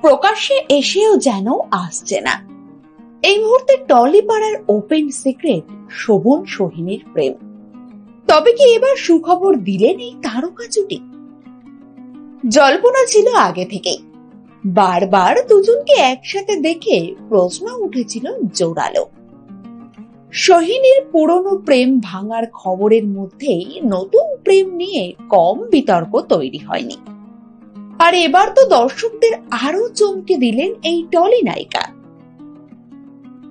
প্রকাশ্যে এসেও যেন আসছে না। এই মুহূর্তে টলিপাড়ার ওপেন সিক্রেট শোভন সোহিনীর প্রেম। তবে কি এবার সুখবর দিলেন এই তারকা জুটি? জল্পনা ছিল আগে থেকেই, বারবার দুজনকে একসাথে দেখে প্রশ্ন উঠেছিল জোরালো। সোহিনীর পুরনো প্রেম ভাঙার খবরের মধ্যেই নতুন প্রেম নিয়ে কম বিতর্ক তৈরি হয়নি। আর এবার তো দর্শকদের আরো চমকে দিলেন এই টলি নায়িকা।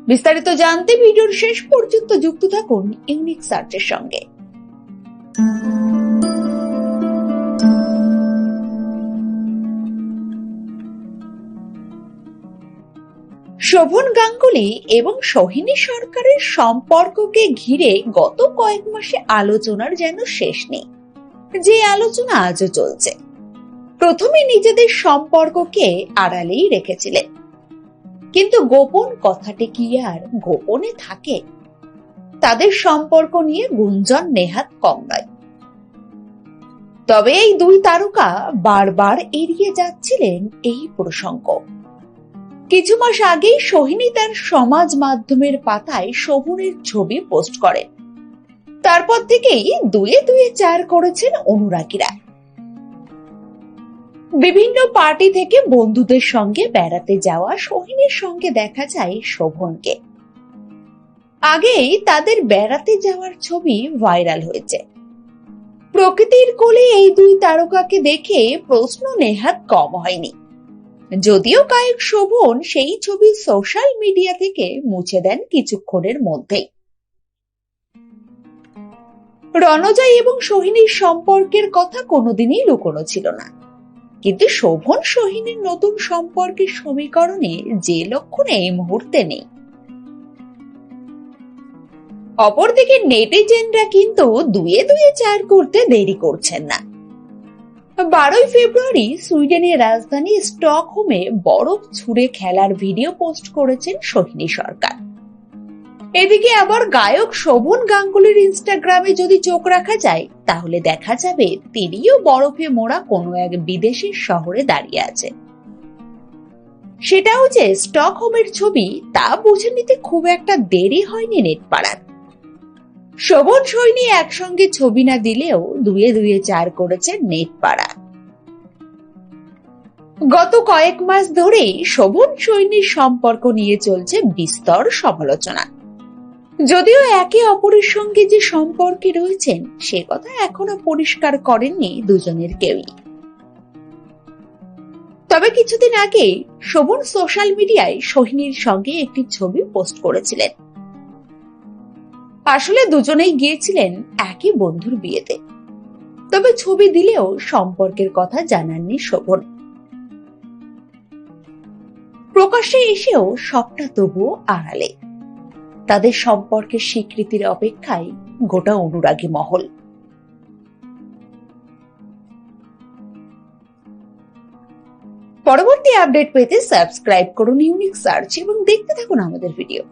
বিস্তারিত জানতে ভিডিওর শেষ পর্যন্ত যুক্ত থাকুন ইউনিক সার্চের সঙ্গে। শোভন গাঙ্গুলি এবং সোহিনী সরকারের সম্পর্ককে ঘিরে গত কয়েক মাসে আলোচনার যেন শেষ নেই, যে আলোচনা আজও চলছে। প্রথমে নিজেদের সম্পর্ককে আড়ালেই রেখেছিলেন, কিন্তু গোপন কথাটি কি আর গোপনে থাকে? তাদের সম্পর্ক নিয়ে গুঞ্জন নেহাত কম নয়। তবে এই দুই তারকা বারবার এড়িয়ে যাচ্ছিলেন এই প্রসঙ্গ। কিছু মাস আগেই সোহিনী তার সমাজ মাধ্যমের পাতায় শোভনের ছবি পোস্ট করেন। তারপর থেকেই দুয়ে দুয়ে চার করেছেন অনুরাগীরা। বিভিন্ন পার্টি থেকে বন্ধুদের সঙ্গে বেড়াতে যাওয়া সোহিনীর সঙ্গে দেখা যায় শোভনকে। আগেই তাদের বেড়াতে যাওয়ার ছবি ভাইরাল হয়েছে। প্রকৃতির কোলে এই দুই তারকাকে দেখে প্রশ্ন নেহাত কম হয়নি, যদিও গায়ক শোভন সেই ছবি সোশ্যাল মিডিয়া থেকে মুছে দেন কিছুক্ষণের মধ্যেই। রণজয় এবং সোহিনীর সম্পর্কের কথা কোনোদিনই লুকোনো ছিল না, কিন্তু শোভন সোহিনীর নতুন সম্পর্কের সমীকরণে যে লক্ষণ এই মুহূর্তে নেই। অপরদিকে নেটিজেনরা কিন্তু দুয়ে দুয়ে চার করতে দেরি করছেন না। 12 ফেব্রুয়ারি সুইডেনের রাজধানী স্টকহোমে বরফ ছুঁড়ে খেলার ভিডিও পোস্ট করেছেন সোহিনী সরকার। এদিকে আবার গায়ক শোভন গাঙ্গুলির ইনস্টাগ্রামে যদি চোখ রাখা যায়, তাহলে দেখা যাবে তিনিও বরফে মোড়া কোনো এক বিদেশের শহরে দাঁড়িয়ে আছে। সেটাও যে স্টকহোমের ছবি, তা বুঝে নিতে খুব একটা দেরি হয়নি নেটপাড়ার। শোভন সোহিনী একসঙ্গে ছবি না দিলেও দুয়ে দুয়ে চার করেছে নেটপাড়া। গত কয়েক মাস ধরেই শোভন সোহিনীর সম্পর্ক নিয়ে চলছে বিস্তর সমালোচনা। যদিও একে অপরের সঙ্গে যে সম্পর্কে রয়েছেন সে কথা এখনো পরিষ্কার করেননি দুজনের কেউই। তবে কিছুদিন আগে শোভন সোশ্যাল মিডিয়ায় সোহিনীর সঙ্গে একটি ছবি পোস্ট করেছিলেন। আসলে দুজনেই গিয়েছিলেন একই বন্ধুর বিয়েতে, তবে ছবি দিলেও সম্পর্কের কথা জানাননি শোভন। প্রকাশ্যে এসেও সবটা তবুও আড়ালে। তাদের সম্পর্কের স্বীকৃতির অপেক্ষায় গোটা অনুরাগী মহল। পরবর্তী আপডেট পেতে সাবস্ক্রাইব করুন ইউনিক সার্চ এবং দেখতে থাকুন আমাদের ভিডিও।